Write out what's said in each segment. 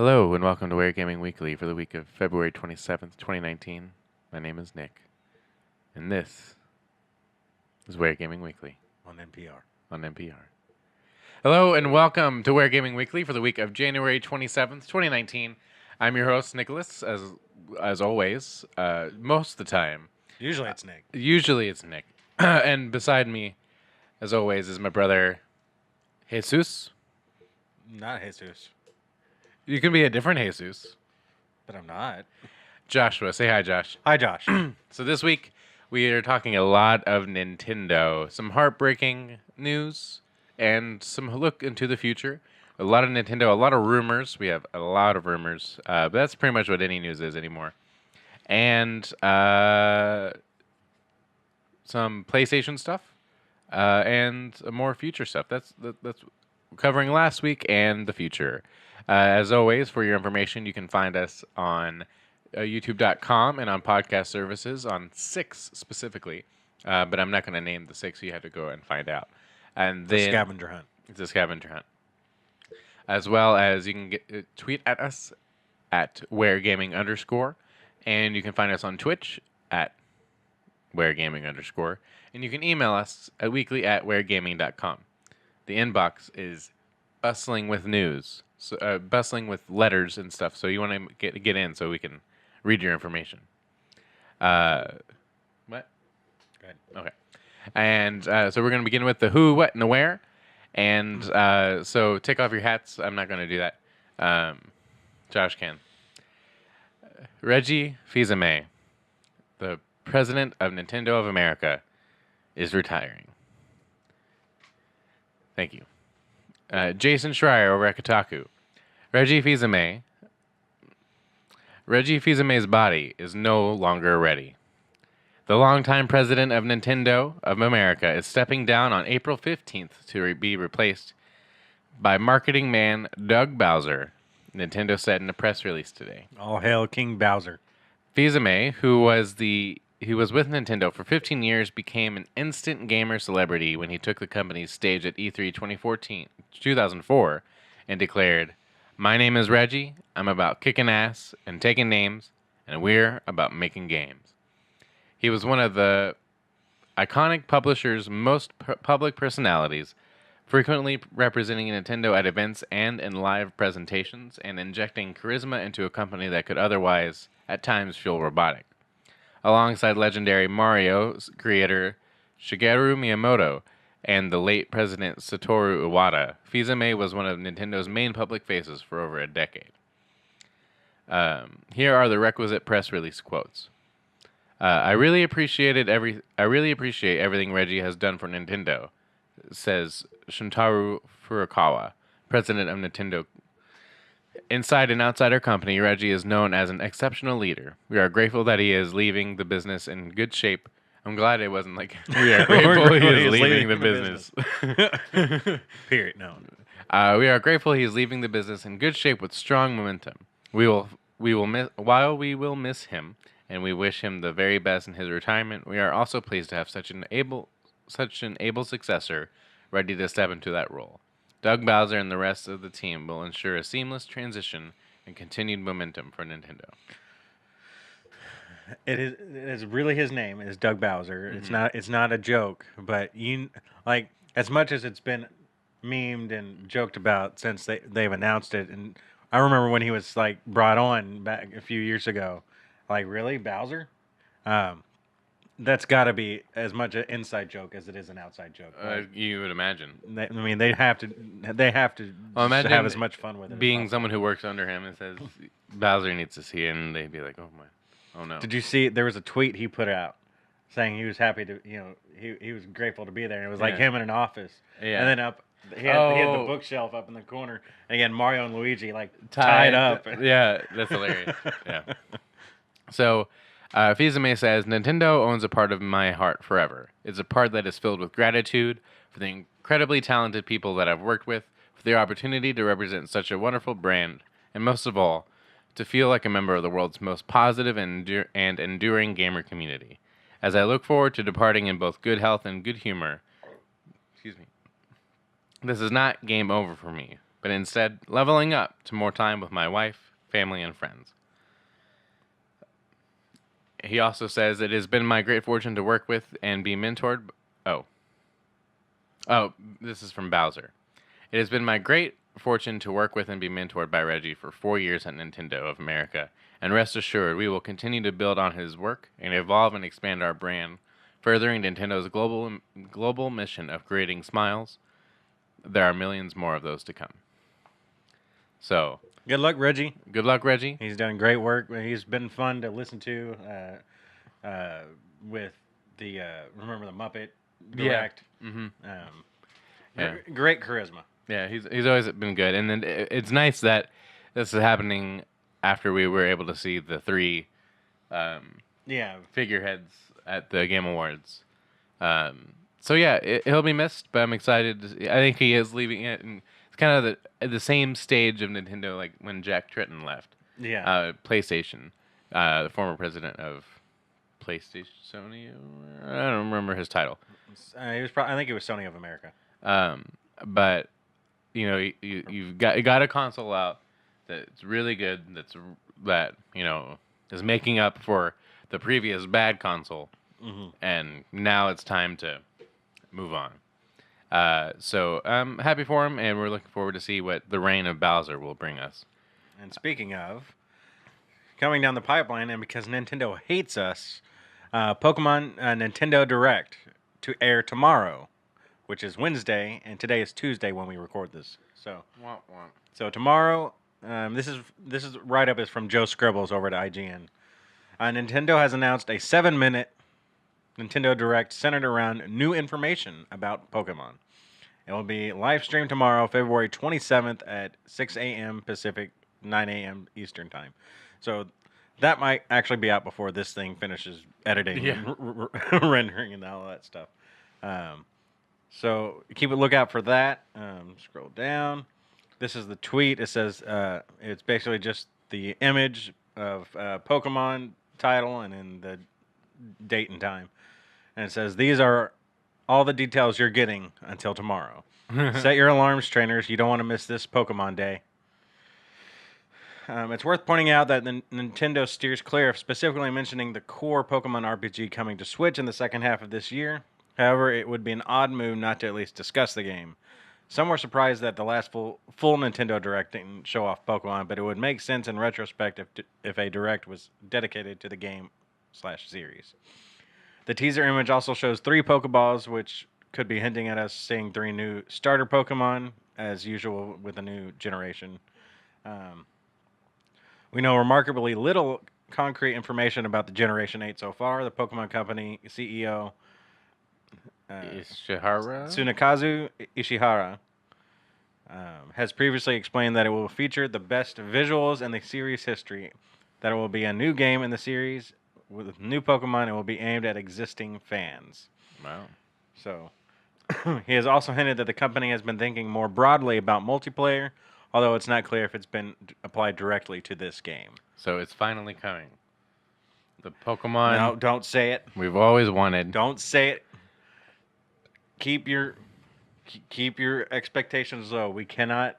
Hello and welcome to Ware Gaming Weekly for the week of February 27th, 2019. My name is Nick, and this is Ware Gaming Weekly On NPR. on NPR. Hello and welcome to Ware Gaming Weekly for the week of January 27th, 2019. I'm your host, Nicholas, as always, most of the time. Usually it's Nick. Usually it's Nick. And beside me, as always, is my brother, Jesus. Not Jesus, You can be a different Jesus. but I'm not. Joshua, say hi, Josh. Hi, Josh. So this week, we are talking a lot of Nintendo. Some heartbreaking news and some look into the future. A lot of Nintendo, a lot of rumors. We have a lot of rumors. But that's pretty much what any news is anymore. And some PlayStation stuff and more future stuff. That's covering last week and the future. As always, for your information, you can find us on youtube.com and on podcast services on 6 specifically. But I'm not going to name the 6, so you have to go and find out. And then Scavenger hunt. It's a scavenger hunt. As well as you can tweet at us at @waregaming_, and you can find us on Twitch at @waregaming_, and you can email us at weekly@waregaming.com. The inbox is bustling with news, so, bustling with letters and stuff. So you want to get in so we can read your information. What? Go ahead. Okay. And so we're going to begin with the who, what, and the where. And so take off your hats. I'm not going to do that. Josh can. Reggie Fils-Aime, the president of Nintendo of America, is retiring. Thank you. Jason Schreier over at Kotaku. Reggie Fils-Aime's body is no longer ready. The longtime president of Nintendo of America is stepping down on April 15th to be replaced by marketing man Doug Bowser, Nintendo said in a press release today. All hail King Bowser. Fils-Aime, who was with Nintendo for 15 years, became an instant gamer celebrity when he took the company's stage at E3 2004 and declared, "My name is Reggie, I'm about kicking ass and taking names, and we're about making games." He was one of the iconic publisher's most public personalities, frequently representing Nintendo at events and in live presentations, and injecting charisma into a company that could otherwise, at times, feel robotic. Alongside legendary Mario creator Shigeru Miyamoto and the late president Satoru Iwata, Fils-Aime was one of Nintendo's main public faces for over a decade. Here are the requisite press release quotes. I really appreciate everything Reggie has done for Nintendo, says Shuntaro Furukawa, president of Nintendo. Inside and outside our company, Reggie is known as an exceptional leader. We are grateful that he is leaving the business in good shape. I'm glad it wasn't like, we are grateful he is leaving the business. Period. No. We are grateful he is leaving the business in good shape with strong momentum. We will miss him, and we wish him the very best in his retirement, we are also pleased to have such an able successor ready to step into that role. Doug Bowser and the rest of the team will ensure a seamless transition and continued momentum for Nintendo. It is really his name. It is Doug Bowser. Mm-hmm. It's not a joke, but as much as it's been memed and joked about since they've announced it, and I remember when he was brought on back a few years ago. Really, Bowser? That's got to be as much an inside joke as it is an outside joke. Right? You would imagine. They have to Imagine have as much fun with it. Being someone who works under him and says Bowser needs to see it, and they'd be like, oh no. Did you see? There was a tweet he put out saying he was happy to, he was grateful to be there, and it was like him in an office. Yeah. And then he had the bookshelf up in the corner, and again Mario and Luigi tied up. Yeah, that's hilarious. Yeah. So, Fils-Aime says, Nintendo owns a part of my heart forever. It's a part that is filled with gratitude for the incredibly talented people that I've worked with, for the opportunity to represent such a wonderful brand, and most of all, to feel like a member of the world's most positive and enduring gamer community. As I look forward to departing in both good health and good humor, this is not game over for me. but instead leveling up to more time with my wife, family, and friends. He also says, it has been my great fortune to work with and be mentored. Oh. Oh, this is from Bowser. It has been my great fortune to work with and be mentored by Reggie for 4 years at Nintendo of America, and rest assured we will continue to build on his work and evolve and expand our brand, furthering Nintendo's global mission of creating smiles. There are millions more of those to come. So, Good luck, Reggie. good luck, Reggie. He's done great work. He's been fun to listen to with the remember the Muppet Direct. Mm-hmm. Yeah. Great charisma. Yeah, he's always been good, and then it's nice that this is happening after we were able to see the three figureheads at the Game Awards. So yeah, he'll be missed, but I'm excited. I think he is leaving it, and it's kind of the same stage of Nintendo, like when Jack Tritton left. Yeah. PlayStation, the former president of PlayStation, Sony. I don't remember his title. He was. I think it was Sony of America. But you know, you got a console out that's really good. That is making up for the previous bad console, and now it's time to move on. So I'm happy for him, and we're looking forward to see what the reign of Bowser will bring us. And speaking of coming down the pipeline, and because Nintendo hates us, Pokemon Nintendo Direct to air tomorrow, which is Wednesday, and today is Tuesday when we record this. So tomorrow, this is write up is from Joe Scribbles over at IGN. Nintendo has announced a 7-minute Nintendo Direct centered around new information about Pokemon. It will be live streamed tomorrow, February 27th at 6 a.m. Pacific, 9 a.m. Eastern Time. So that might actually be out before this thing finishes editing and rendering and all that stuff. So keep a lookout for that. Scroll down. This is the tweet. It says it's basically just the image of Pokemon title and then the date and time. And it says, these are all the details you're getting until tomorrow. Set your alarms, trainers. You don't want to miss this Pokemon Day. It's worth pointing out that Nintendo steers clear of specifically mentioning the core Pokemon RPG coming to Switch in the second half of this year. However, it would be an odd move not to at least discuss the game. Some were surprised that the last full Nintendo Direct didn't show off Pokemon, but it would make sense in retrospect if a Direct was dedicated to the game/series. The teaser image also shows 3 Pokeballs, which could be hinting at us seeing 3 new starter Pokemon, as usual with a new generation. We know remarkably little concrete information about the Generation 8 so far. The Pokemon Company CEO Tsunekazu Ishihara has previously explained that it will feature the best visuals in the series history, that it will be a new game in the series with new Pokemon and will be aimed at existing fans. Wow. So he has also hinted that the company has been thinking more broadly about multiplayer, although it's not clear if it's been applied directly to this game. So it's finally coming. The Pokemon. No, don't say it. We've always wanted. Don't say it. Keep your expectations low. We cannot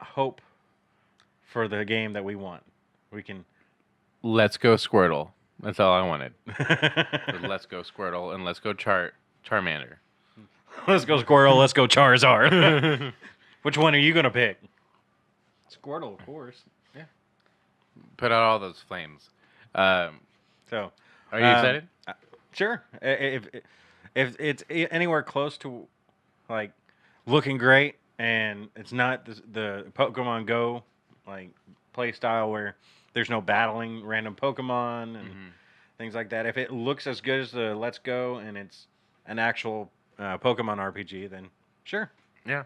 hope for the game that we want. We can. Let's go Squirtle. That's all I wanted. Let's go Squirtle and let's go Charmander. Let's go Squirtle. Let's go Charizard. Which one are you gonna pick? Squirtle, of course. Yeah. Put out all those flames. So, are you excited? Sure. If it's anywhere close to like looking great, and it's not the Pokemon Go like play style where there's no battling random Pokemon and things like that. If it looks as good as the Let's Go and it's an actual Pokemon RPG, then sure. Yeah.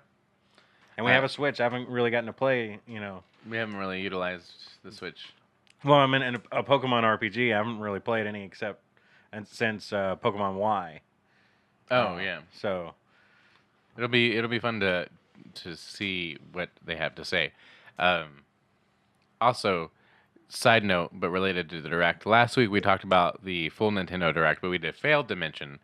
And we have a Switch. I haven't really gotten to play, We haven't really utilized the Switch. Well, I mean, in a Pokemon RPG, I haven't really played any since Pokemon Y. Oh yeah. So it'll be fun to see what they have to say. Also, side note, but related to the Direct. Last week we talked about the full Nintendo Direct, but we failed to mention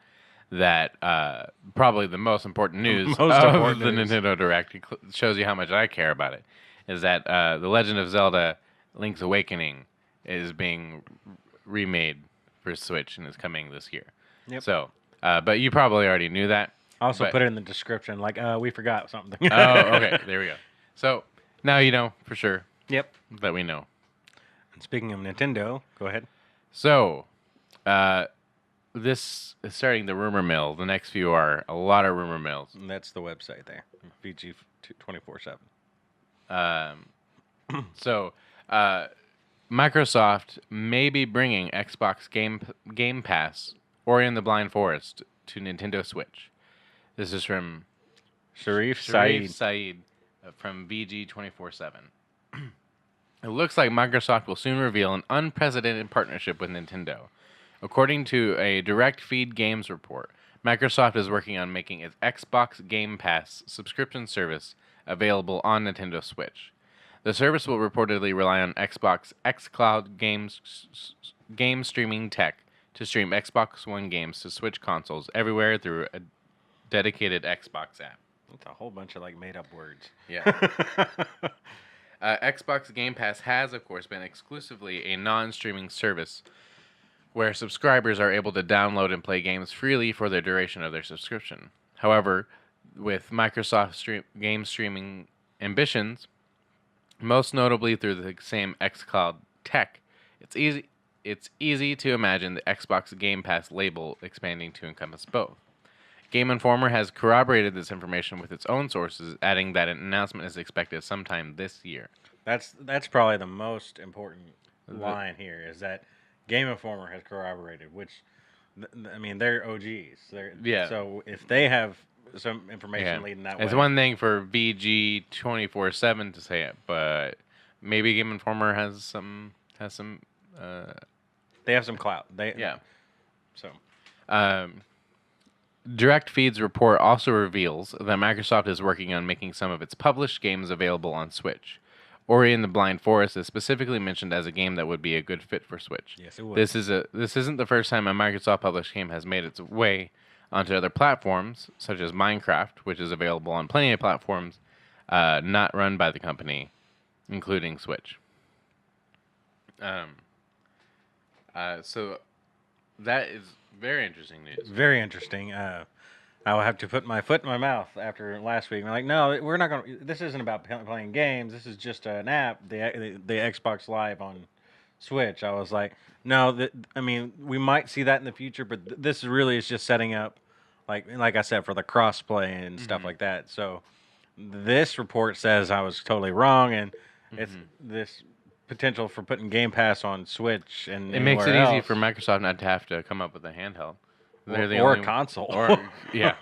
that probably the most important news Most of important the news. Nintendo Direct shows you how much I care about it. Is that The Legend of Zelda: Link's Awakening is being remade for Switch and is coming this year. Yep. So, but you probably already knew that. Also, But put it in the description. Like, we forgot something. oh, okay, there we go. So now you know for sure Yep. that we know. And speaking of Nintendo, go ahead. So, this is starting the rumor mill. The next few are a lot of rumor mills. And that's the website there. VG 24/7. So, Microsoft may be bringing Xbox Game Pass Ori and the Blind Forest to Nintendo Switch. This is from Sharif Sharif Saeed. Saeed from VG 24/7. It looks like Microsoft will soon reveal an unprecedented partnership with Nintendo. According to a Direct Feed Games report, Microsoft is working on making its Xbox Game Pass subscription service available on Nintendo Switch. The service will reportedly rely on Xbox xCloud game streaming tech to stream Xbox One games to Switch consoles everywhere through a dedicated Xbox app. That's a whole bunch of like made up words. Yeah. Xbox Game Pass has, of course, been exclusively a non-streaming service where subscribers are able to download and play games freely for the duration of their subscription. However, with Microsoft game streaming ambitions, most notably through the same xCloud tech, it's easy to imagine the Xbox Game Pass label expanding to encompass both. Game Informer has corroborated this information with its own sources, adding that an announcement is expected sometime this year. That's probably the most important line here is that Game Informer has corroborated, which I mean they're OGs. Yeah. So if they have some information leading that way, it's one thing for VG 24/7 to say it, but maybe Game Informer has some. They have some clout. So. Direct Feed's report also reveals that Microsoft is working on making some of its published games available on Switch. Ori and the Blind Forest is specifically mentioned as a game that would be a good fit for Switch. Yes, it would. This isn't the first time a Microsoft published game has made its way onto other platforms, such as Minecraft, which is available on plenty of platforms not run by the company, including Switch. So that is very interesting news. Very interesting. I will have to put my foot in my mouth after last week. I'm like, no, we're not going to. This isn't about playing games. This is just an app, the Xbox Live on Switch. I was like, no, I mean, we might see that in the future, but this really is just setting up, like I said, for the crossplay and stuff like that. So this report says I was totally wrong, and it's this potential for putting Game Pass on Switch and it makes it easy else. for Microsoft not to have to come up with a handheld. Or a console. Yeah.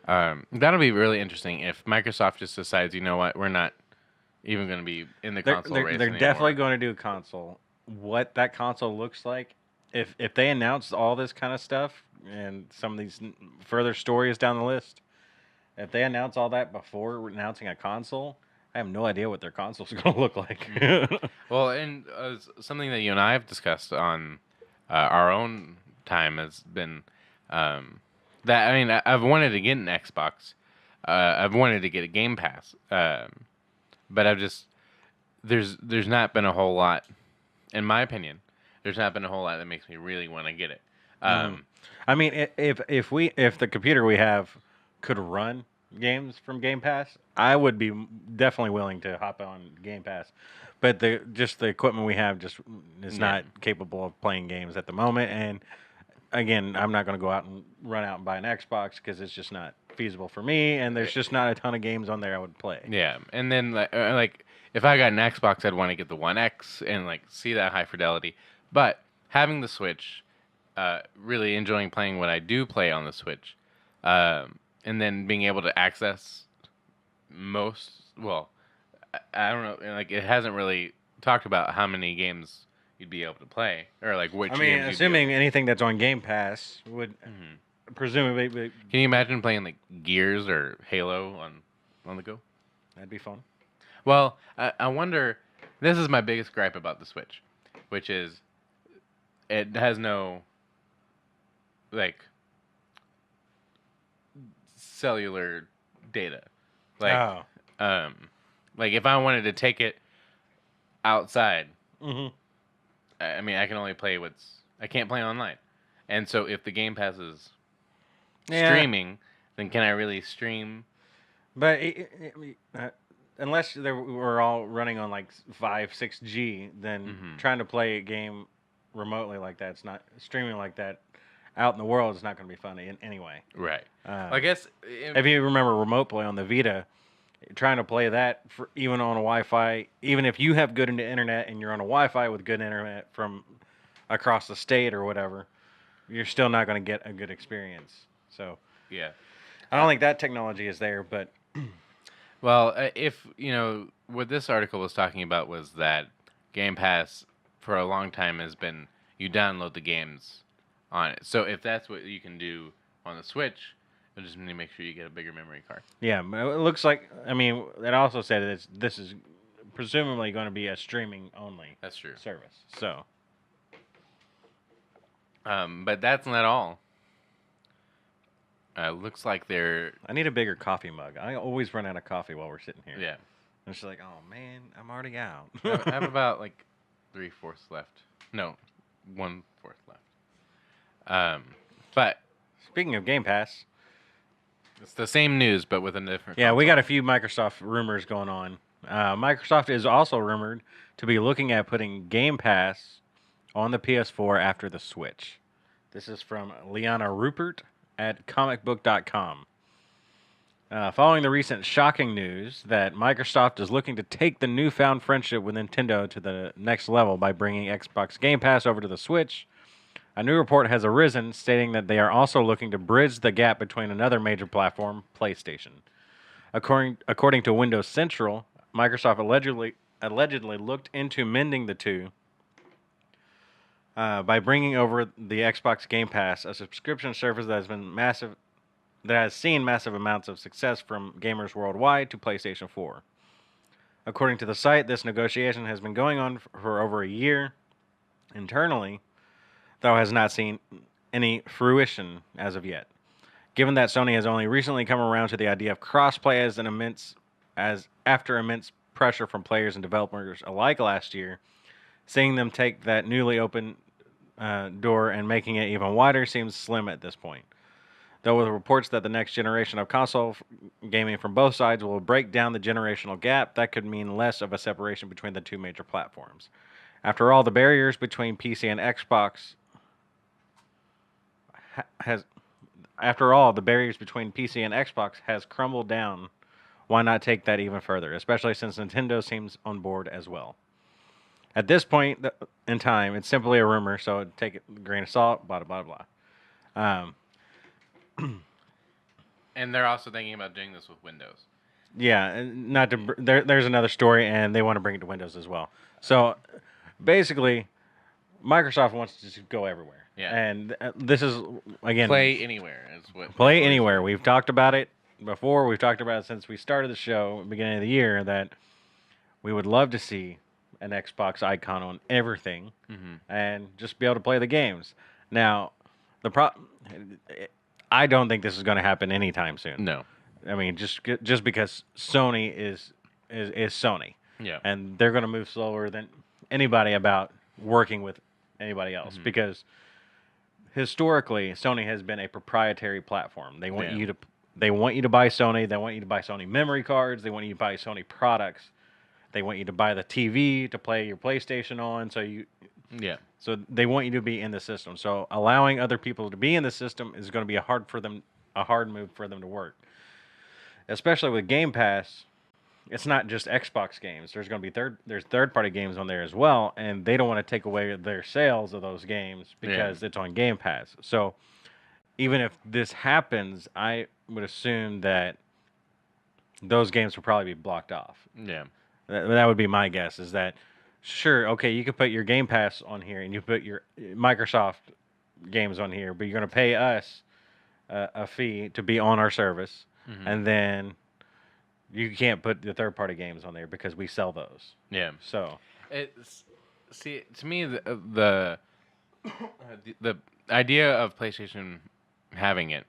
That'll be really interesting if Microsoft just decides, you know what, we're not even going to be in the console race They're anymore. definitely going to do a console. What that console looks like, if they announce all this kind of stuff and some of these further stories down the list, if they announce all that before announcing a console, I have no idea what their console's going to look like. Well, and something that you and I have discussed on our own time has been that, I mean, I've wanted to get an Xbox. I've wanted to get a Game Pass. But I've just, there's not been a whole lot, in my opinion, there's not been a whole lot that makes me really want to get it. I mean, if the computer we have could run games from Game Pass, I would be definitely willing to hop on Game Pass. But the equipment we have just is not capable of playing games at the moment. And again, I'm not going to go out and run out and buy an Xbox because it's just not feasible for me. And there's just not a ton of games on there I would play. Yeah, and then like if I got an Xbox, I'd want to get the One X and like see that high fidelity. But having the Switch, really enjoying playing what I do play on the Switch, and then being able to access most, well, I don't know, like it hasn't really talked about how many games you'd be able to play or like which. I mean, games assuming anything that's on Game Pass would presumably. Can you imagine playing like Gears or Halo on the go? That'd be fun. Well, I wonder. This is my biggest gripe about the Switch, which is it has no like cellular data. Like, Oh. like if I wanted to take it outside, Mm-hmm. I mean, I can only play I can't play online. And so if the Game Pass is streaming, then can I really stream? But unless we're all running on like 5, 6G, then trying to play a game remotely like that, it's not streaming like that out in the world is not going to be fun anyway. Right. I guess If you remember remote play on the Vita, trying to play that even on a Wi-Fi, even if you have good internet and you're on a Wi-Fi with good internet from across the state or whatever, you're still not going to get a good experience. So yeah. I don't think that technology is there, but Well, if what this article was talking about was that Game Pass for a long time has been you download the games on it. So if that's what you can do on the Switch, you just need to make sure you get a bigger memory card. yeah, it looks like. I mean, it also said this is presumably going to be a streaming only. That's true. Service. So, but that's not all. Looks like they're. I need a bigger coffee mug. I always run out of coffee while we're sitting here. Yeah. I'm just like, oh man, I'm already out. I have about like 3/4 left. No, 1/4 left. But speaking of Game Pass, it's the same news but with a different. Yeah, console. we got a few Microsoft rumors going on. Microsoft is also rumored to be looking at putting Game Pass on the PS4 after the Switch. This is from Liana Rupert at comicbook.com. Following the recent shocking news that Microsoft is looking to take the newfound friendship with Nintendo to the next level by bringing Xbox Game Pass over to the Switch, a new report has arisen stating that they are also looking to bridge the gap between another major platform, PlayStation. According to Windows Central, Microsoft allegedly looked into mending the two by bringing over the Xbox Game Pass, a subscription service that has seen massive amounts of success from gamers worldwide, to PlayStation 4. According to the site, this negotiation has been going on for over a year internally, though has not seen any fruition as of yet. Given that Sony has only recently come around to the idea of crossplay after immense pressure from players and developers alike last year, seeing them take that newly open door and making it even wider seems slim at this point. Though with reports that the next generation of console gaming from both sides will break down the generational gap, that could mean less of a separation between the two major platforms. After all, the barriers between PC and Xbox has crumbled down. Why not take that even further, especially since Nintendo seems on board as well? At this point in time, it's simply a rumor, so take it with a grain of salt, blah, blah, blah. And they're also thinking about doing this with Windows. Yeah, and there's another story, and they want to bring it to Windows as well. So, basically, Microsoft wants to just go everywhere. Yeah. And this is, again... Play anywhere is what... Play anywhere. We've talked about it before. We've talked about it since we started the show at the beginning of the year, that we would love to see an Xbox icon on everything and just be able to play the games. Now, I don't think this is going to happen anytime soon. No. I mean, just because Sony is Sony. Yeah. And they're going to move slower than anybody about working with anybody else because historically Sony has been a proprietary platform. They want you to buy Sony, they want you to buy Sony memory cards, they want you to buy Sony products. They want you to buy the TV to play your PlayStation on, so they want you to be in the system. So allowing other people to be in the system is going to be a hard move for them to work. Especially with Game Pass, it's not just Xbox games. There's going to be third-party games on there as well, and they don't want to take away their sales of those games because it's on Game Pass. So even if this happens, I would assume that those games will probably be blocked off. Yeah. That would be my guess, is that, sure, okay, you could put your Game Pass on here and you put your Microsoft games on here, but you're going to pay us a fee to be on our service, and then you can't put the third-party games on there because we sell those. Yeah. So, see, to me, the idea of PlayStation having it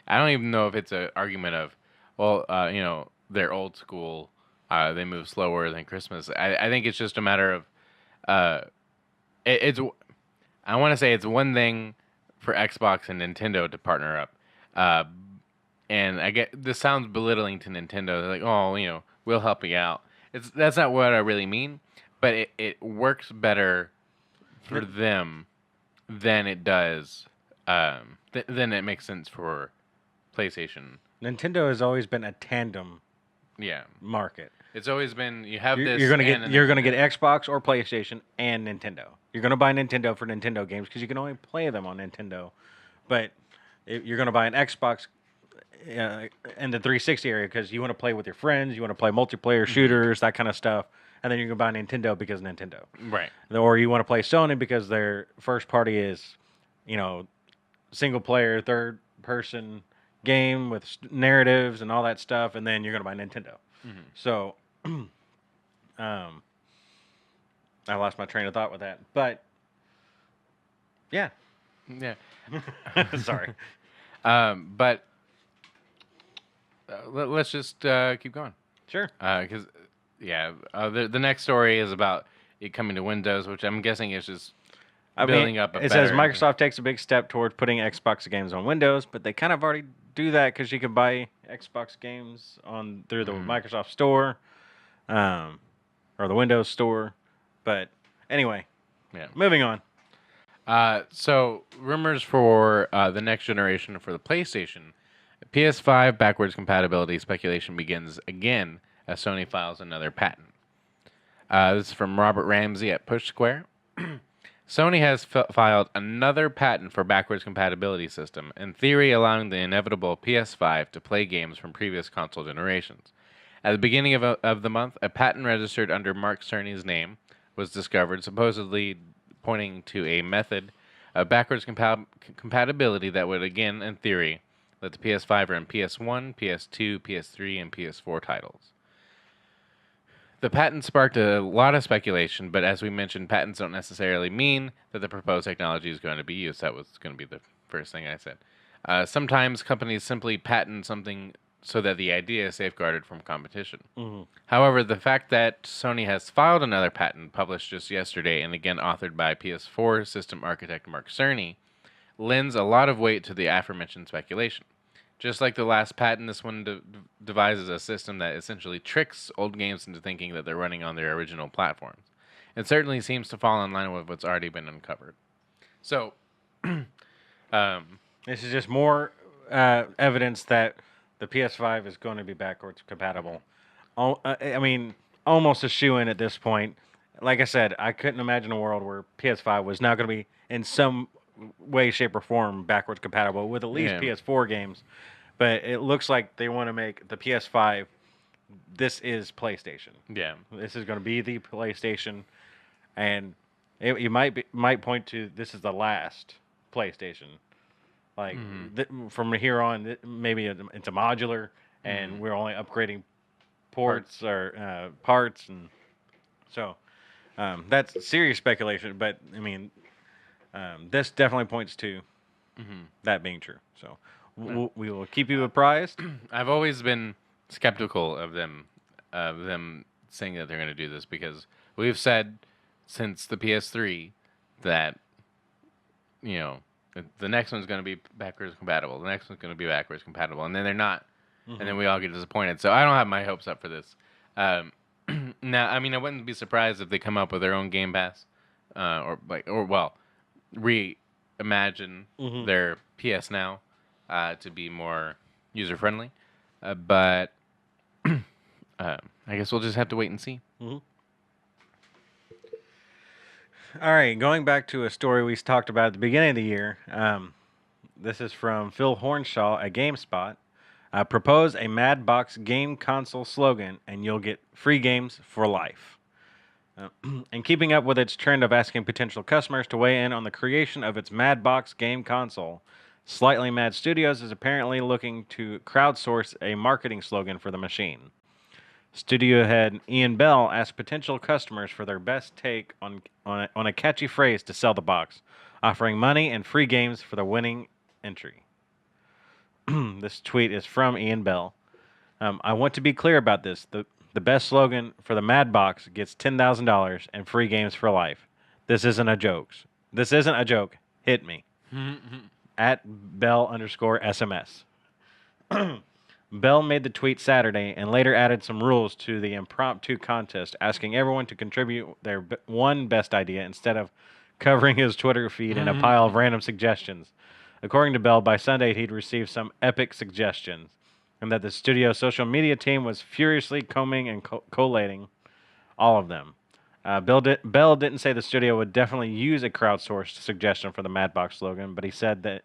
I don't even know if it's an argument of, well, they're old school. They move slower than Christmas. I think it's just a matter of, uh, it's. I want to say it's one thing for Xbox and Nintendo to partner up, uh, and I get this sounds belittling to Nintendo. They're like, oh, we'll help you out. That's not what I really mean, but it works better for them than it does. Then it makes sense for PlayStation. Nintendo has always been a tandem Yeah, market. it's always been you have this. You're gonna and get a you're gonna get Nintendo. Xbox or PlayStation and Nintendo. You're gonna buy Nintendo for Nintendo games because you can only play them on Nintendo. But if you're gonna buy an Xbox in the 360 area because you want to play with your friends, you want to play multiplayer shooters, that kind of stuff, and then you can buy Nintendo because Nintendo. Right. Or you want to play Sony because their first party is, you know, single player, third person game with narratives and all that stuff, and then you're gonna buy Nintendo. So, um, I lost my train of thought with that, but yeah, Yeah. sorry. But let's just keep going. Sure. Because the next story is about it coming to Windows, which I'm guessing is just building up a it says better. Microsoft takes a big step towards putting Xbox games on Windows, but they kind of already do that because you can buy Xbox games through the Microsoft Store, or the Windows Store. But anyway, Yeah. moving on. So rumors for the next generation for the PlayStation, PS5 backwards compatibility speculation begins again as Sony files another patent. This is from Robert Ramsey at Push Square. Sony has filed another patent for backwards compatibility system, in theory allowing the inevitable PS5 to play games from previous console generations. At the beginning of the month, a patent registered under Mark Cerny's name was discovered, supposedly pointing to a method of backwards compatibility that would, again, in theory, let the PS5 run PS1, PS2, PS3, and PS4 titles. The patent sparked a lot of speculation, but as we mentioned, patents don't necessarily mean that the proposed technology is going to be used. That was going to be the first thing I said. Sometimes companies simply patent something so that the idea is safeguarded from competition. However, the fact that Sony has filed another patent published just yesterday and again authored by PS4 system architect Mark Cerny lends a lot of weight to the aforementioned speculation. Just like the last patent, this one devises a system that essentially tricks old games into thinking that they're running on their original platforms. It certainly seems to fall in line with what's already been uncovered. So, This is just more evidence that the PS5 is going to be backwards compatible. I mean, almost a shoe-in at this point. Like I said, I couldn't imagine a world where PS5 was not going to be in some way, shape, or form backwards compatible with at least Yeah. PS4 games. But it looks like they want to make the PS5. This is PlayStation. yeah. This is going to be the PlayStation, and you might point to this is the last PlayStation. Like from here on, maybe it's a modular, and we're only upgrading ports or parts, and so that's serious speculation. But I mean, this definitely points to that being true. So we will keep you apprised. I've always been skeptical of them saying that they're going to do this because we've said since the PS3 that the next one's going to be backwards compatible. The next one's going to be backwards compatible, and then they're not, and then we all get disappointed. So I don't have my hopes up for this. Now, I mean, I wouldn't be surprised if they come up with their own Game Pass, reimagine their PS Now to be more user friendly. But I guess we'll just have to wait and see. All right, going back to a story we talked about at the beginning of the year. This is from Phil Hornshaw at GameSpot. Propose a Madbox game console slogan, and you'll get free games for life. And keeping up with its trend of asking potential customers to weigh in on the creation of its Madbox game console, Slightly Mad Studios is apparently looking to crowdsource a marketing slogan for the machine. Studio head Ian Bell asked potential customers for their best take on a catchy phrase to sell the box, offering money and free games for the winning entry. This tweet is from Ian Bell. I want to be clear about this. The best slogan for the Mad Box gets $10,000 and free games for life. This isn't a joke. This isn't a joke. Hit me. At Bell_SMS. Bell made the tweet Saturday and later added some rules to the impromptu contest, asking everyone to contribute their one best idea instead of covering his Twitter feed in a pile of random suggestions. According to Bell, by Sunday he'd received some epic suggestions, and that the studio's social media team was furiously combing and collating all of them. Bell didn't say the studio would definitely use a crowdsourced suggestion for the Madbox slogan, but he said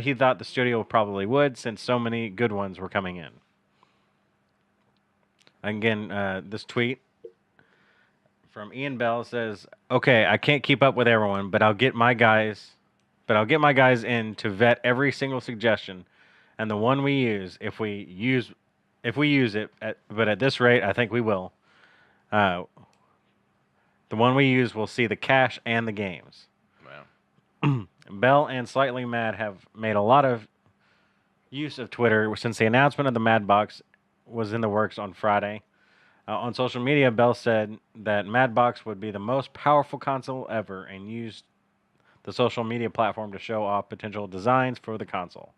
he thought the studio probably would, since so many good ones were coming in. Again, this tweet from Ian Bell says, "Okay, I can't keep up with everyone, but I'll get my guys in to vet every single suggestion, and the one we use, if we use it, but at this rate, I think we will. The one we use will see the cash and the games." Wow. Bell and Slightly Mad have made a lot of use of Twitter since the announcement of the Madbox was in the works on Friday. On social media, Bell said that Madbox would be the most powerful console ever and used the social media platform to show off potential designs for the console.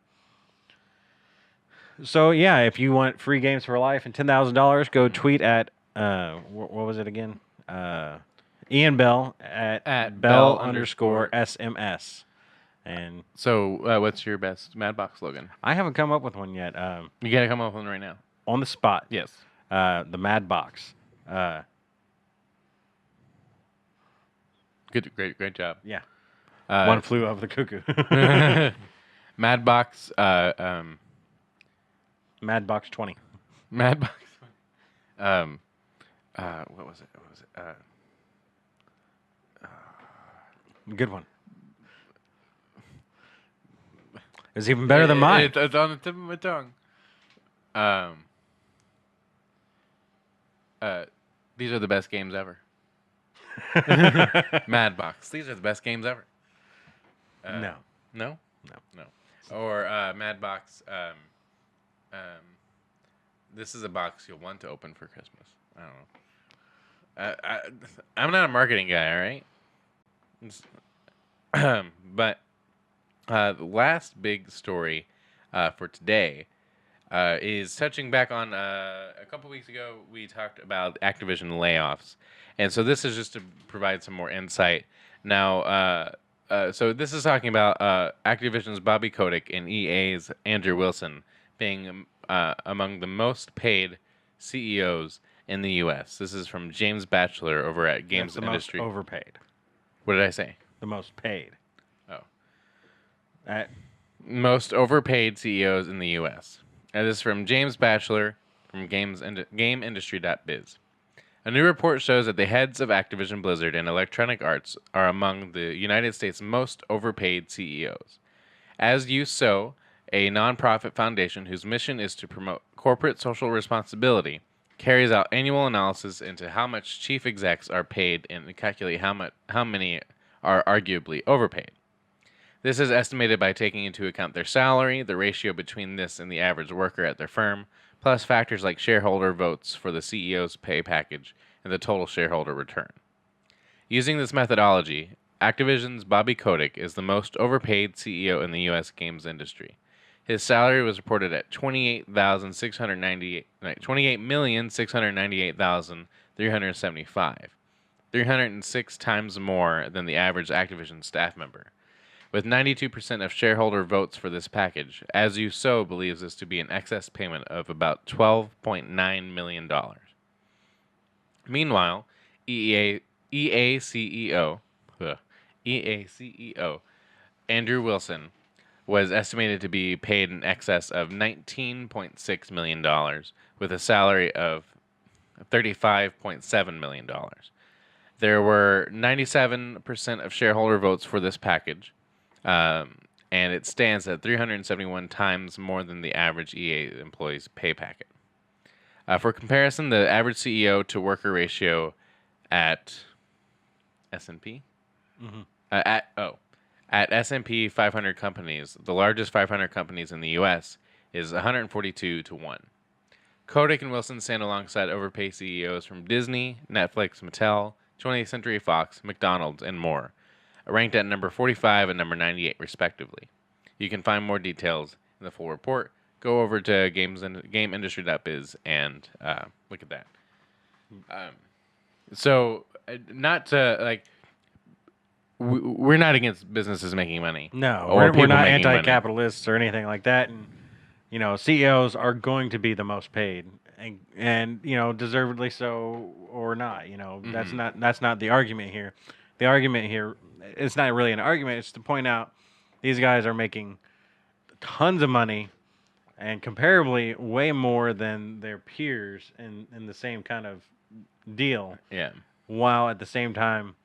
So yeah, if you want free games for life and $10,000, go tweet at what was it again? Ian Bell at Bell_SMS. And So, what's your best Madbox slogan? I haven't come up with one yet. You gotta come up with one right now. On the spot. Yes. The Mad Box. Great job. Yeah. One flew over the cuckoo. Madbox. Mad Box 20. Madbox. What was it? What was it? Good one. It's even better than mine. It's on the tip of my tongue. These are the best games ever. Madbox. These are the best games ever. No. No? No. No. Or Madbox. This is a box you'll want to open for Christmas. I don't know. I'm not a marketing guy, all right? But the last big story for today is touching back on a couple weeks ago. We talked about Activision layoffs, and so this is just to provide some more insight. Now, so this is talking about Activision's Bobby Kotick and EA's Andrew Wilson being among the most paid CEOs in the U.S. This is from James Batchelor over at Games That's the Industry. most overpaid. What did I say? The most paid. Oh. Most overpaid CEOs in the U.S. And this is from James Batchelor from GameIndustry.biz. A new report shows that the heads of Activision Blizzard and Electronic Arts are among the United States' most overpaid CEOs. As You Sow, a nonprofit foundation whose mission is to promote corporate social responsibility, carries out annual analysis into how much chief execs are paid and calculate how many are arguably overpaid. This is estimated by taking into account their salary, the ratio between this and the average worker at their firm, plus factors like shareholder votes for the CEO's pay package and the total shareholder return. Using this methodology, Activision's Bobby Kotick is the most overpaid CEO in the U.S. games industry. His salary was reported at $28,698,375, 306 times more than the average Activision staff member. With 92% of shareholder votes for this package, As You Sow believes this to be an excess payment of about $12.9 million. Meanwhile, EA CEO Andrew Wilson was estimated to be paid in excess of $19.6 million, with a salary of $35.7 million. There were 97% of shareholder votes for this package, and it stands at 371 times more than the average EA employee's pay packet. For comparison, the average CEO to worker ratio at S&P At S&P 500 companies, the largest 500 companies in the U.S. is 142 to 1. Kotick and Wilson stand alongside overpaid CEOs from Disney, Netflix, Mattel, 20th Century Fox, McDonald's, and more, ranked at number 45 and number 98, respectively. You can find more details in the full report. Go over to GameIndustry.biz and look at that. Not to like, we're not against businesses making money. No, or we're people not making money. anti-capitalists or anything like that. And CEOs are going to be the most paid, and deservedly so or not. That's not the argument here. The argument here, it's not really an argument. It's to point out these guys are making tons of money and comparably way more than their peers in the same kind of deal. Yeah. While at the same time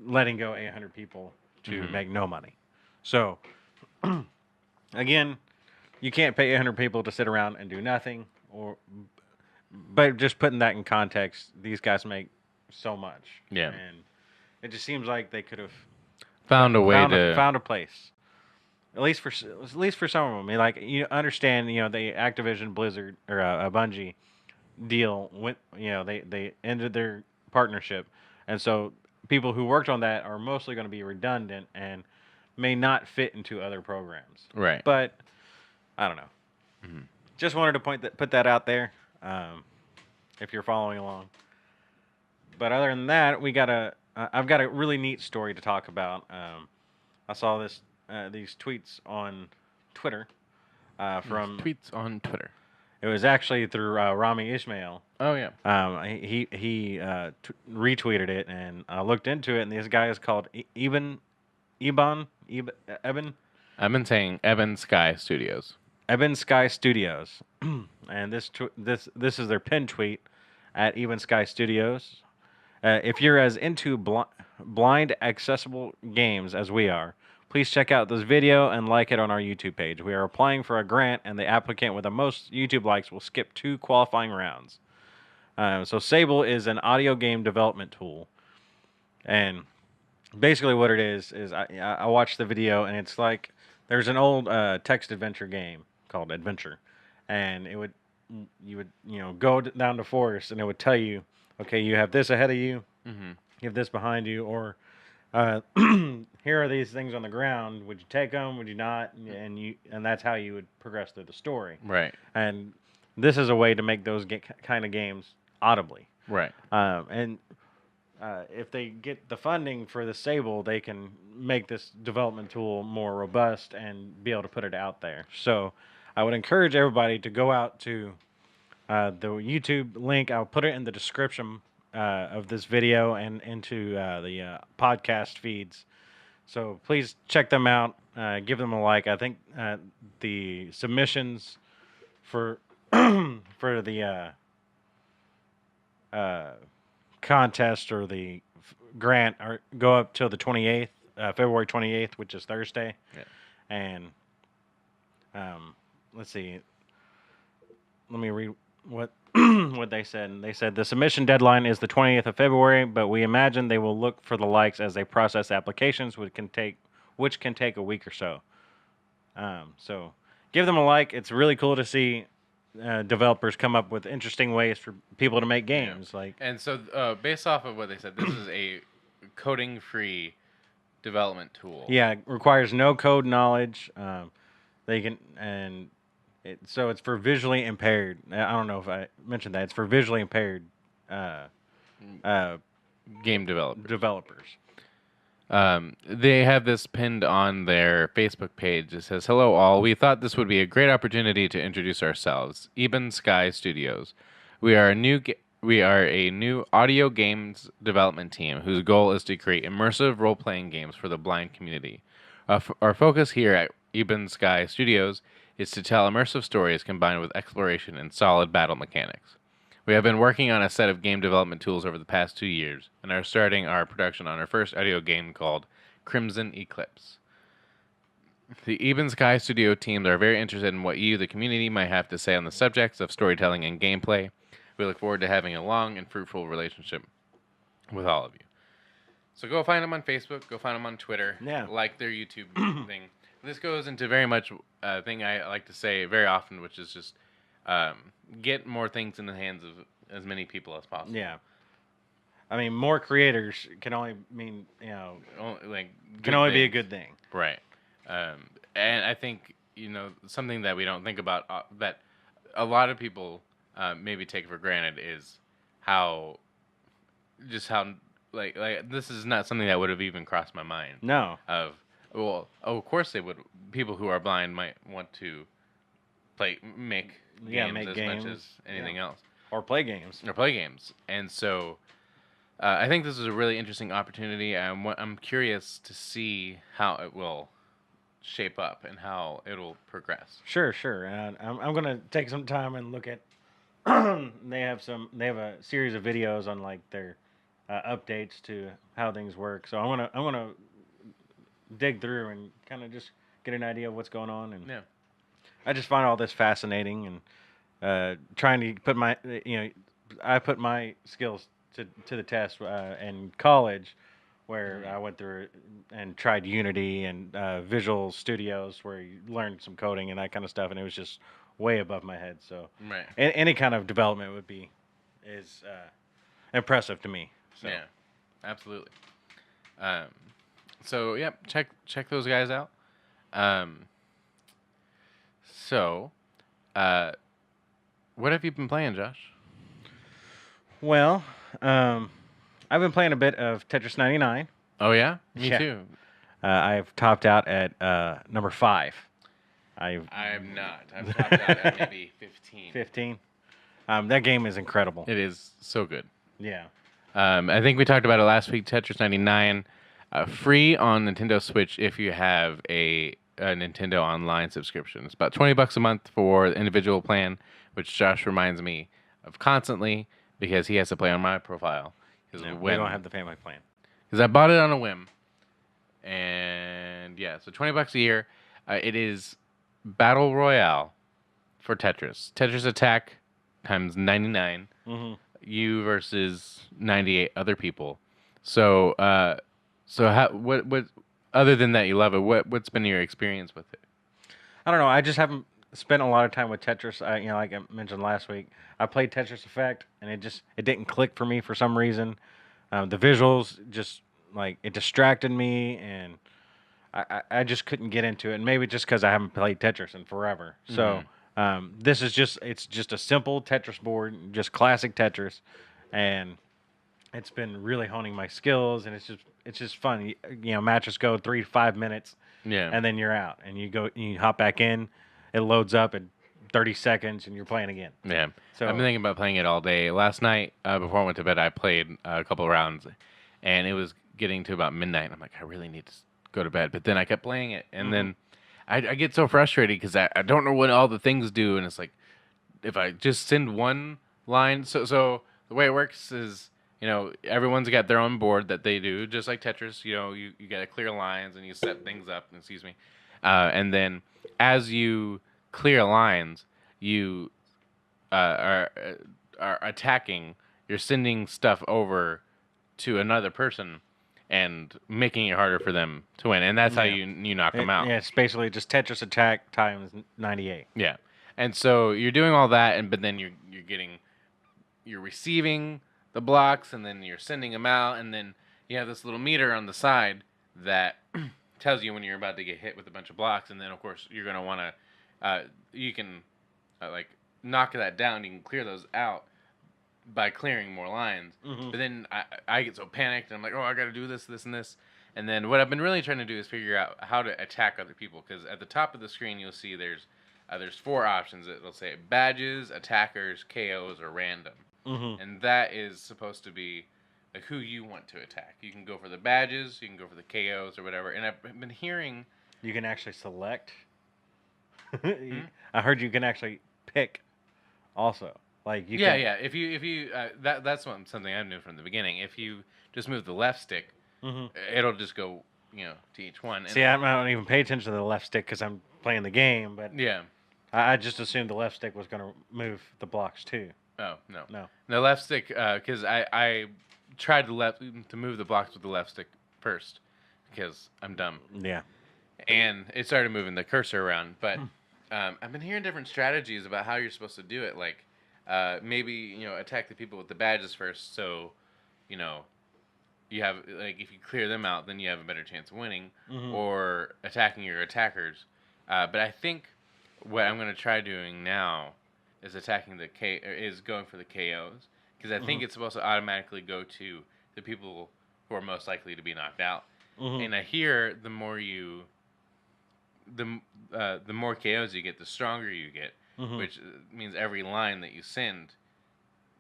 letting go 800 people to make no money. So, again, you can't pay 800 people to sit around and do nothing. But just putting that in context, these guys make so much. Yeah. And it just seems like they could have found a place. At least for some of them. I mean, like, you understand, the Activision Blizzard or Bungie deal went. They ended their partnership, and so people who worked on that are mostly going to be redundant and may not fit into other programs. Right. But I don't know. Mm-hmm. Just wanted to put that out there. If you're following along. But other than that, I've got a really neat story to talk about. I saw these tweets on Twitter. Tweets on Twitter. It was actually through Rami Ismail. Oh yeah. He retweeted it, and I looked into it, and this guy is called Eben. I've been saying Eben Sky Studios. Eben Sky Studios, and this is their pin tweet at Eben Sky Studios. If you're as into blind accessible games as we are, please check out this video and like it on our YouTube page. We are applying for a grant, and the applicant with the most YouTube likes will skip 2 qualifying rounds. So Sable is an audio game development tool. And basically what it is I watched the video, and it's like there's an old text adventure game called Adventure. And you would go down the forest, and it would tell you, okay, you have this ahead of you, you have this behind you, or here are these things on the ground. Would you take them? Would you not? And that's how you would progress through the story. Right. And this is a way to make those kind of games audibly. Right. And if they get the funding for the Sable, they can make this development tool more robust and be able to put it out there. So I would encourage everybody to go out to the YouTube link. I'll put it in the description of this video and into the podcast feeds. So please check them out. Give them a like. I think the submissions for for the contest or the grant go up till the 28th, February 28th, which is Thursday. Yeah. And let's see. Let me read what what they said. They said the submission deadline is the 20th of February, but we imagine they will look for the likes as they process applications, which can take a week or so. So give them a like. It's really cool to see developers come up with interesting ways for people to make games. Yeah. Like, and so based off of what they said, this is a coding-free development tool. Yeah, it requires no code knowledge. So it's for visually impaired. I don't know if I mentioned that. It's for visually impaired game developers. They have this pinned on their Facebook page. It says, "Hello all. We thought this would be a great opportunity to introduce ourselves. Eben Sky Studios. We are a new audio games development team whose goal is to create immersive role-playing games for the blind community. Our focus here at Eben Sky Studios is to tell immersive stories combined with exploration and solid battle mechanics. We have been working on a set of game development tools over the past 2 years and are starting our production on our first audio game called Crimson Eclipse. The Eben Sky Studio teams are very interested in what you, the community, might have to say on the subjects of storytelling and gameplay. We look forward to having a long and fruitful relationship with all of you." So go find them on Facebook. Go find them on Twitter. Yeah. Like their YouTube thing. This goes into very much a thing I like to say very often, which is just get more things in the hands of as many people as possible. Yeah. I mean, more creators can only mean, Like can only be a good thing. Right. And I think, something that we don't think about that a lot of people maybe take for granted is how like this is not something that would have even crossed my mind. No. Of course they would. People who are blind might want to make games make as games. much as anything else. Or play games. And so I think this is a really interesting opportunity. I'm curious to see how it will shape up and how it'll progress. Sure. And I'm gonna take some time and look at. They have a series of videos on like their updates to how things work. So I'm gonna dig through and kind of just get an idea of what's going on. And Yeah. I just find all this fascinating and trying to put I put my skills to the test in college, where I went through and tried Unity and Visual Studios, where you learned some coding and that kind of stuff, and it was just way above my head. So Right. any kind of development is impressive to me. So. Yeah, absolutely. So yeah, check those guys out. So, what have you been playing, Josh? Well, I've been playing a bit of Tetris 99. Oh yeah, me Yeah. too. I've topped out at number 5. I'm not. I'm topped out at maybe 15. 15. That game is incredible. It is so good. Yeah. I think we talked about it last week. Tetris 99, free on Nintendo Switch if you have a Nintendo Online subscription. It's about $20 a month for the individual plan, which Josh reminds me of constantly because he has to play on my profile. No, we don't have the family plan. Because I bought it on a whim, and yeah, so $20 a year. It is Battle Royale for Tetris. Tetris Attack times 99. Mm-hmm. You versus 98 other people. So, what other than that you love it? What's been your experience with it? I don't know. I just haven't spent a lot of time with Tetris. Like I mentioned last week, I played Tetris Effect, and it didn't click for me for some reason. The visuals just it distracted me, and I just couldn't get into it. And maybe just because I haven't played Tetris in forever. So this is it's just a simple Tetris board, just classic Tetris, and it's been really honing my skills, and it's just fun. Matches go 3 to 5 minutes, and then you're out, and you hop back in, it loads up in 30 seconds, and you're playing again. Yeah. So I've been thinking about playing it all day. Last night, before I went to bed, I played a couple of rounds, and it was getting to about midnight. I'm like, I really need to go to bed. But then I kept playing it, and then I get so frustrated because I don't know what all the things do, and it's like, if I just send one line. So the way it works is, everyone's got their own board that they do, just like Tetris. You got to clear lines, and you set things up, and then as you clear lines, you are attacking. You're sending stuff over to another person and making it harder for them to win, and that's how you knock them out. Yeah, it's basically just Tetris Attack times 98. Yeah, and so you're doing all that, but then you're receiving the blocks, and then you're sending them out, and then you have this little meter on the side that tells you when you're about to get hit with a bunch of blocks, and then of course you're gonna want to you can knock that down. You can clear those out by clearing more lines. But then I get so panicked, and I'm like, oh, I got to do this, this, and this. And then what I've been really trying to do is figure out how to attack other people, because at the top of the screen you'll see there's 4 options. It'll say badges, attackers, KOs, or random. And that is supposed to be like who you want to attack. You can go for the badges, you can go for the KOs or whatever. And I've been hearing you can actually select. I heard you can actually pick also. Like you can... Yeah. If you that's something I knew from the beginning. If you just move the left stick, it'll just go to each one. See, I don't even pay attention to the left stick because I'm playing the game. But yeah, I just assumed the left stick was going to move the blocks too. Oh no. No. The left stick, because I tried to move the blocks with the left stick first because I'm dumb. Yeah. And it started moving the cursor around. But I've been hearing different strategies about how you're supposed to do it. Like maybe attack the people with the badges first, so you know you have like if you clear them out, then you have a better chance of winning, or attacking your attackers. But I think what I'm gonna try doing now is going for the KOs because I think it's supposed to automatically go to the people who are most likely to be knocked out. And I hear the more KOs you get, the stronger you get, which means every line that you send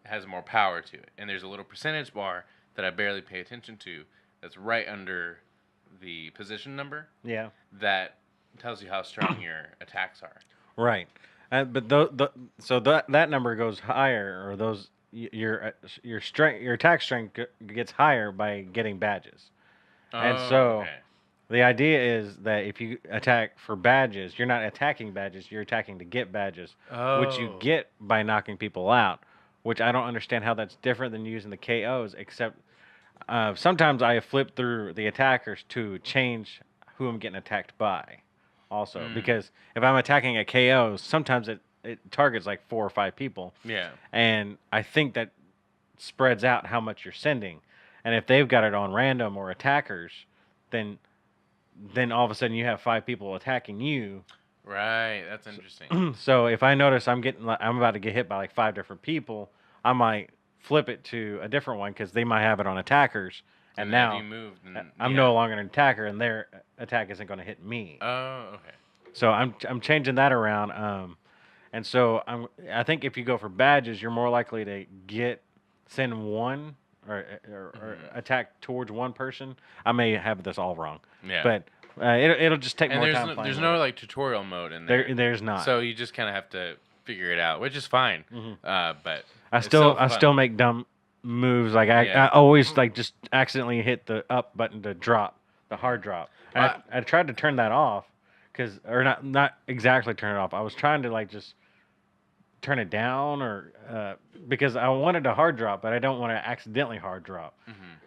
has more power to it. And there's a little percentage bar that I barely pay attention to that's right under the position number. Yeah. That tells you how strong your attacks are. Right. But so that number goes higher, or your strength, your attack strength gets higher by getting badges. And so okay. the idea is that if you attack for badges, you're not attacking badges, you're attacking to get badges, which you get by knocking people out, which I don't understand how that's different than using the KOs, except sometimes I flip through the attackers to change who I'm getting attacked by also. Because if I'm attacking a KO, sometimes it targets like 4 or 5 people. Yeah. And I think that spreads out how much you're sending. And if they've got it on random or attackers, then all of a sudden you have 5 people attacking you. Right, that's interesting. So if I notice I'm about to get hit by like 5 different people, I might flip it to a different one because they might have it on attackers. And now if you move, then, I'm no longer an attacker, and their attack isn't going to hit me. Oh, okay. So I'm changing that around. And so I think if you go for badges, you're more likely to send one or attack towards one person. I may have this all wrong. Yeah. But it'll just take more time. There's no like tutorial mode in there. There's not. So you just kind of have to figure it out, which is fine. But I still make dumb moves. Like I always like just accidentally hit the up button to drop the hard drop. I tried to turn that off or not exactly turn it off. I was trying to like just turn it down because I wanted to hard drop, but I don't want to accidentally hard drop.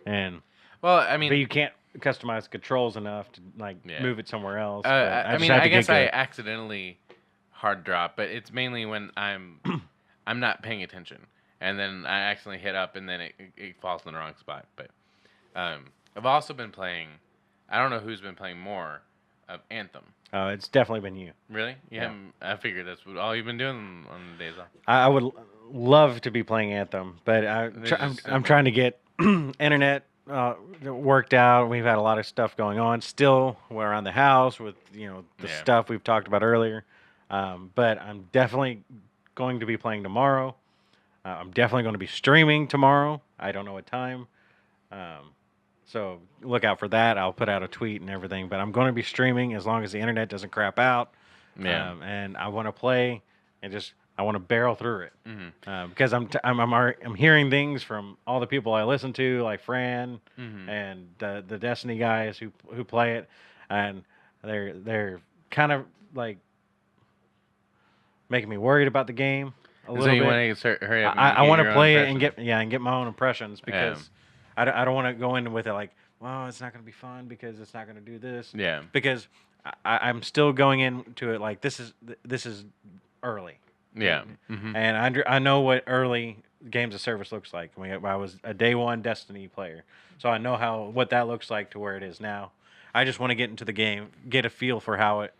And well, I mean, but you can't customize controls enough to like move it somewhere else. I guess I accidentally hard drop, but it's mainly when I'm not paying attention, and then I accidentally hit up, and then it falls in the wrong spot. But I've also been playing. I don't know who's been playing more of Anthem. Oh, it's definitely been you. Really? Yeah. I figured that's all you've been doing on the days off. I would love to be playing Anthem, but I'm trying to get internet worked out. We've had a lot of stuff going on. Still, we're around the house with the stuff we've talked about earlier. But I'm definitely going to be playing tomorrow. I'm definitely going to be streaming tomorrow. I don't know what time. So look out for that. I'll put out a tweet and everything. But I'm going to be streaming as long as the internet doesn't crap out. Yeah. And I want to play and I want to barrel through it. Because I'm hearing things from all the people I listen to, like Fran and the Destiny guys who play it, and they're kind of like making me worried about the game a little bit. Want to hurry up? I want to play it and get my own impressions because I don't want to go in with it like, well, it's not going to be fun because it's not going to do this. Yeah. Because I'm still going into it like this is early. Yeah. And I know what early games of service looks like. I was a day one Destiny player, so I know what that looks like to where it is now. I just want to get into the game, get a feel for how it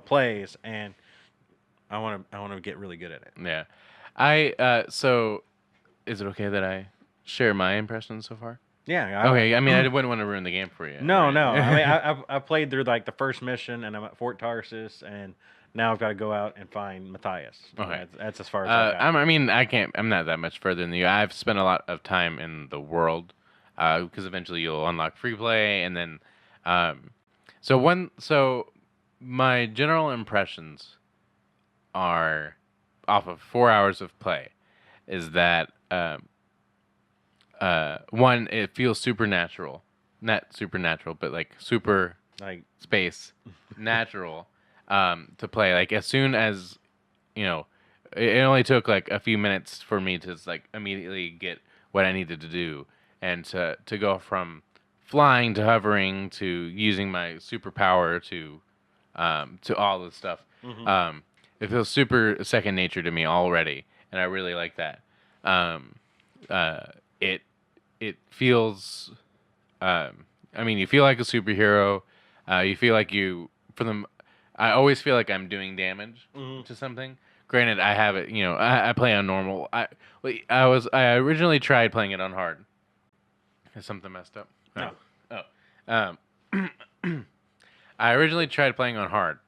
plays, and I want to get really good at it. Yeah. So is it okay that I share my impressions so far? Yeah. Okay. I mean, I wouldn't want to ruin the game for you. No, no. I mean, I played through like the first mission, and I'm at Fort Tarsus, and now I've got to go out and find Matthias. Okay. That's as far as I got. I mean, I'm not that much further than you. I've spent a lot of time in the world because eventually you'll unlock free play, and then so my general impressions are off of 4 hours of play is that one, it feels supernatural, not supernatural, but like super like space natural to play. Like as soon as it only took like a few minutes for me to like immediately get what I needed to do, and to go from flying to hovering to using my superpower to all this stuff. Hmm. It feels super second nature to me already, and I really like that. Um, uh, it it feels. I mean, you feel like a superhero. You feel like you for them. I always feel like I'm doing damage Hmm. to something. Granted, I have it. I play on normal. I originally tried playing it on hard. Is something messed up? Oh, No. oh. I originally tried playing on hard,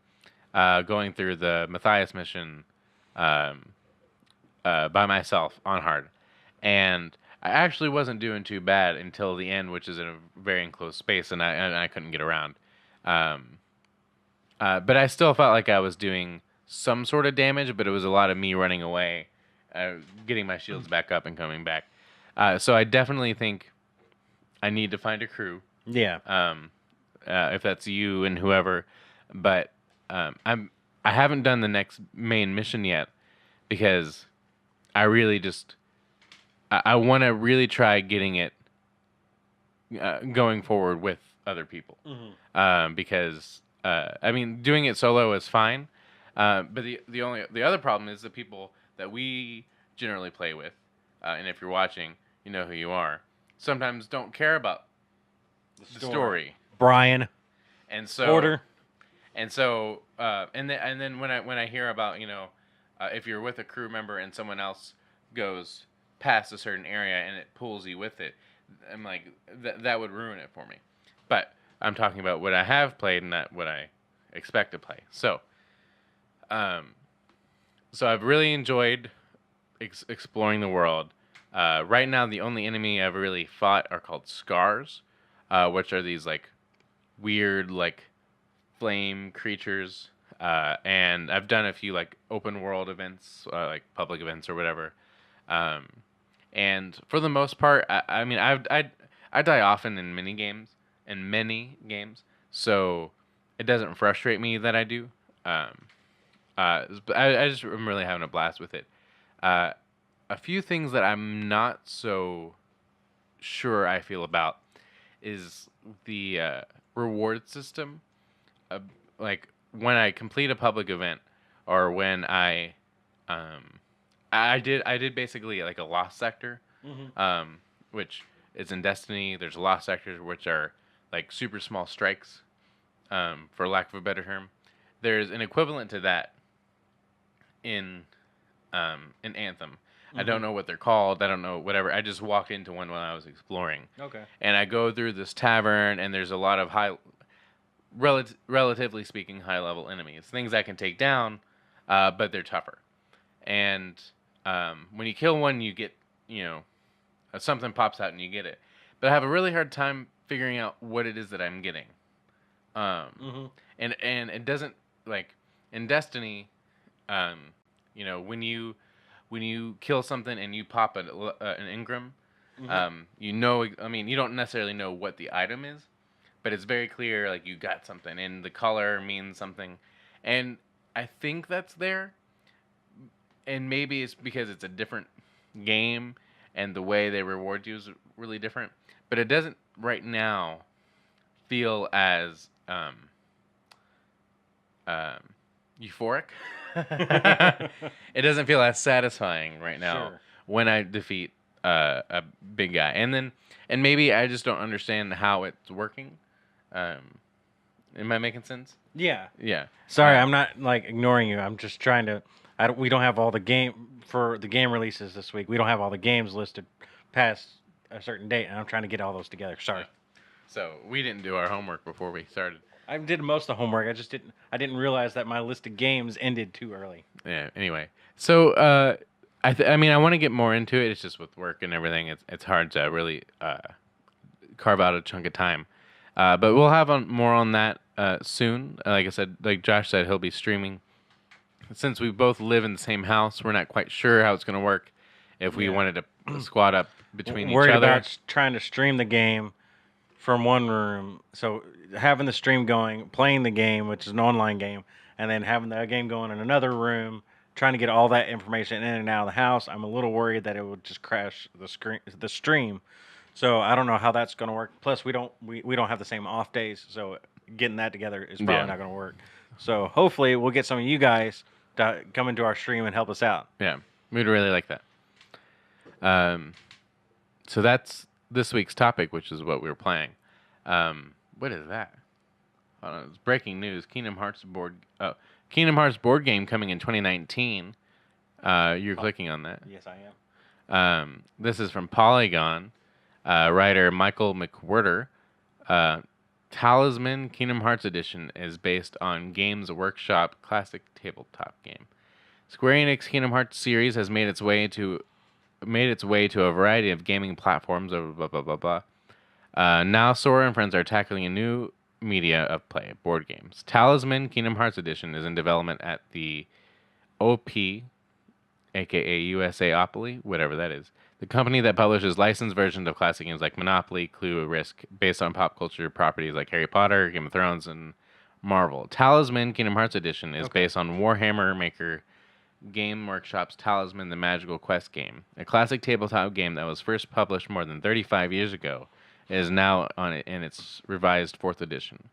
going through the Matthias mission, um, by myself on hard, and I actually wasn't doing too bad until the end, which is in a very enclosed space, and I couldn't get around. Um, but I still felt like I was doing some sort of damage, but it was a lot of me running away, getting my shields back up and coming back. So I definitely think I need to find a crew, Yeah. if that's you and whoever. But I haven't done the next main mission yet because I really just I want to really try getting it going forward with other people, because I mean doing it solo is fine, but the other problem is the people that we generally play with, and if you're watching, you know who you are. Sometimes don't care about the story, Brian. and so Order. and then when I hear about if you're with a crew member and someone else goes past a certain area and it pulls you with it, I'm like that would ruin it for me. But I'm talking about what I have played and not what I expect to play. Um, so I've really enjoyed exploring the world. Right now, the only enemy I've really fought are called scars, which are these like weird like flame creatures. And I've done a few like open world events, like public events or whatever. Um, and for the most part, I mean, I die often in many games, so it doesn't frustrate me that I do. Um, but I just am really having a blast with it. Uh, a few things that I'm not so sure I feel about is the reward system. Uh, like when I complete a public event, or when um, I did basically like a lost sector, Hmm. um, which is in Destiny. There's lost sectors which are like super small strikes, for lack of a better term. There's an equivalent to that in in Anthem. I Hmm. don't know what they're called. I don't know whatever. I just walked into one when I was exploring, Okay. and I go through this tavern, and there's a lot of relatively speaking, high level enemies. Things I can take down, but they're tougher. And when you kill one, you get you know something pops out and you get it. But I have a really hard time figuring out what it is that I'm getting. Um, Hmm. and it doesn't like in Destiny. Um, when you kill something and you pop an engram, Hmm. I mean, you don't necessarily know what the item is, but it's very clear like you got something, and the color means something, and I think that's there, and maybe it's because it's a different game, and the way they reward you is really different, but it doesn't right now feel as um, euphoric. It doesn't feel as satisfying right now Sure. when I defeat a big guy, and maybe I just don't understand how it's working. Um, am I making sense? Yeah. Yeah. Sorry, I'm not like ignoring you. I'm just trying to. We don't have all the game releases this week. We don't have all the games listed past a certain date, and I'm trying to get all those together. Sorry. So we didn't do our homework before we started. I did most of the homework. I just didn't. I didn't realize that my list of games ended too early. Yeah. Anyway, so I mean, I want to get more into it. It's just with work and everything. It's hard to really carve out a chunk of time. But we'll have more on that soon. Like I said, like Josh said, he'll be streaming. Since we both live in the same house, we're not quite sure how it's going to work. If we Yeah. wanted to squad up between each Worried other, about trying to stream the game from one room. So having the stream going, playing the game, which is an online game, and then having the game going in another room, trying to get all that information in and out of the house. I'm a little worried that it would just crash the stream. So I don't know how that's going to work. Plus, we don't have the same off days, so getting that together is probably Yeah. not going to work. So hopefully, we'll get some of you guys to come into our stream and help us out. Yeah, we'd really like that. So that's this week's topic, which is what we were playing. What is that? It's breaking news. Kingdom Hearts board game coming in 2019. You're clicking on that. Yes, I am. This is from Polygon. Writer Michael McWhirter. Talisman Kingdom Hearts Edition is based on Games Workshop classic tabletop game. Square Enix Kingdom Hearts series has made its way to a variety of gaming platforms. Blah blah blah blah. Now Sora and friends are tackling a new media of play, board games. Talisman Kingdom Hearts Edition is in development at the OP, aka USAopoly, whatever that is. The company that publishes licensed versions of classic games like Monopoly, Clue, Risk, based on pop culture properties like Harry Potter, Game of Thrones, and Marvel. Talisman Kingdom Hearts Edition is based on Warhammer Maker Game Workshop's Talisman the Magical Quest game, a classic tabletop game that was first published more than 35 years ago. It is now in its revised 4th edition.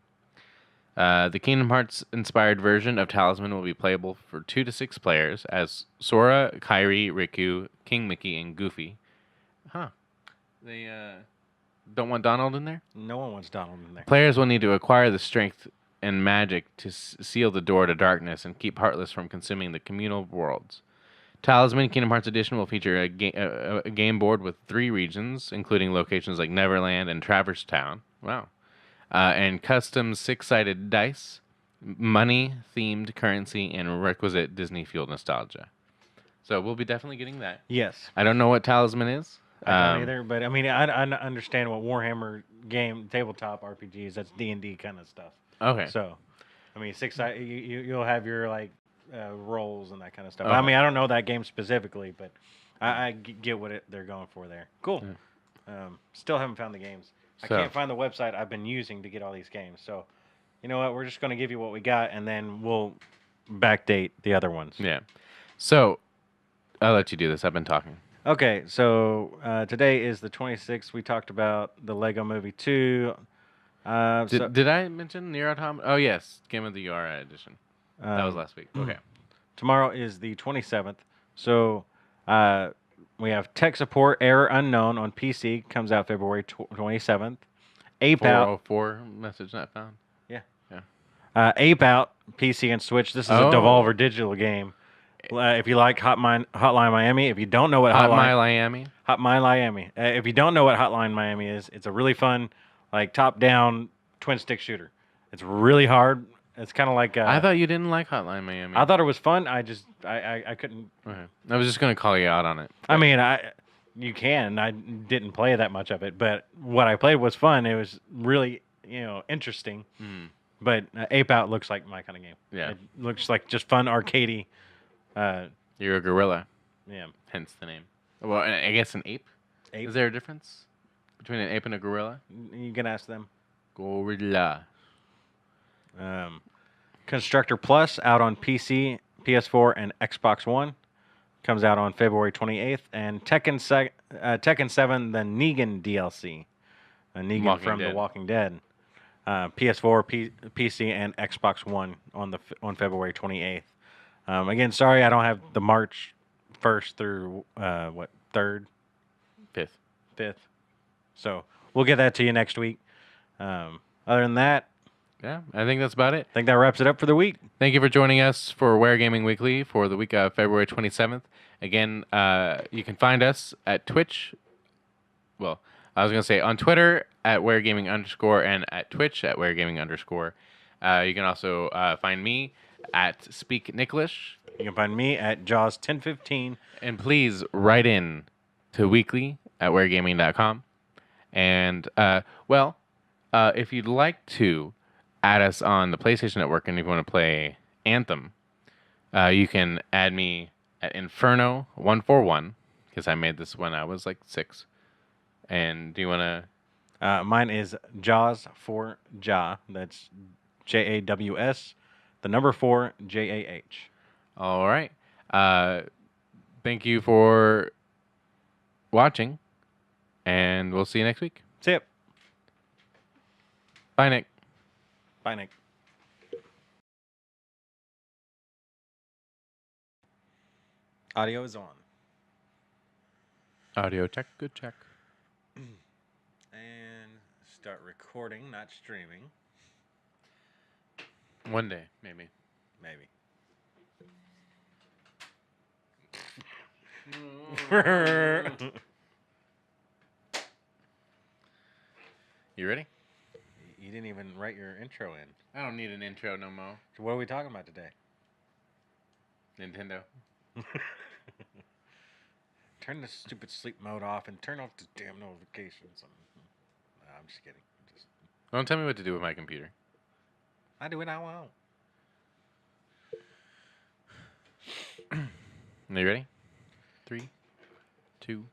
The Kingdom Hearts inspired version of Talisman will be playable for 2 to 6 players as Sora, Kairi, Riku, King Mickey, and Goofy. Huh. They don't want Donald in there? No one wants Donald in there. Players will need to acquire the strength and magic to seal the door to darkness and keep Heartless from consuming the communal worlds. Talisman Kingdom Hearts Edition will feature a game board with 3 regions, including locations like Neverland and Traverse Town. Wow. And custom 6-sided dice, money-themed currency, and requisite Disney-fueled nostalgia. So we'll be definitely getting that. Yes. I don't know what Talisman is. I don't either, but I mean, I understand what Warhammer game tabletop RPGs. That's D&D kind of stuff. Okay. So, I mean, you'll have your like roles and that kind of stuff. Okay. I mean, I don't know that game specifically, but I get what they're going for there. Cool. Still haven't found the games. I can't find the website I've been using to get all these games. So, you know what? We're just going to give you what we got, and then we'll backdate the other ones. Yeah. So, I'll let you do this. I've been talking. Okay, so today is the 26th. We talked about the Lego Movie 2. Did I mention Nier Automata? Oh, yes. Game of the Year edition. That was last week. Okay. Tomorrow is the 27th. So we have Tech Support Error Unknown on PC. Comes out February 27th. Ape Out. 404 message not found. Yeah. Ape Out, PC and Switch. This is a Devolver Digital game. If you like Hotline Miami, if you don't know what Hotline Miami. If you don't know what Hotline Miami is, it's a really fun, like top-down twin stick shooter. It's really hard. It's kind of like. I thought you didn't like Hotline Miami. I thought it was fun. I couldn't. Okay. I was just gonna call you out on it. I mean, you can. I didn't play that much of it, but what I played was fun. It was really interesting. Mm. But Ape Out looks like my kind of game. Yeah. It looks like just fun arcadey. You're a gorilla. Yeah. Hence the name. Well, I guess an ape. Ape. Is there a difference between an ape and a gorilla? You can ask them. Gorilla. Constructor Plus out on PC, PS4, and Xbox One. Comes out on February 28th. And Tekken 7, the Negan DLC. Negan from The Walking Dead. PS4, PC, and Xbox One on February 28th. Again, sorry I don't have the March 1st through 3rd? 5th. So we'll get that to you next week. Other than that, yeah, I think that's about it. I think that wraps it up for the week. Thank you for joining us for Ware Gaming Weekly for the week of February 27th. Again, you can find us at Twitch. Well, I was going to say on Twitter at WareGaming_ and at Twitch at WareGaming_. You can also find me at Speak Nicklish. You can find me at Jaws1015. And please write in to weekly@waregaming.com. And, if you'd like to add us on the PlayStation Network and if you want to play Anthem, you can add me at Inferno141 because I made this when I was like 6. And do you want to? Mine is Jaws for Ja. That's JAWS. The number 4 JAH. All right. Thank you for watching. And we'll see you next week. See ya. Bye, Nick. Bye, Nick. Audio is on. Audio check. Good check. And start recording, not streaming. One day, maybe. Maybe. You ready? You didn't even write your intro in. I don't need an intro no more. So what are we talking about today? Nintendo. Turn the stupid sleep mode off and turn off the damn notifications. Nah, I'm just kidding. Don't tell me what to do with my computer. I do what I want. Are you ready? 3, 2,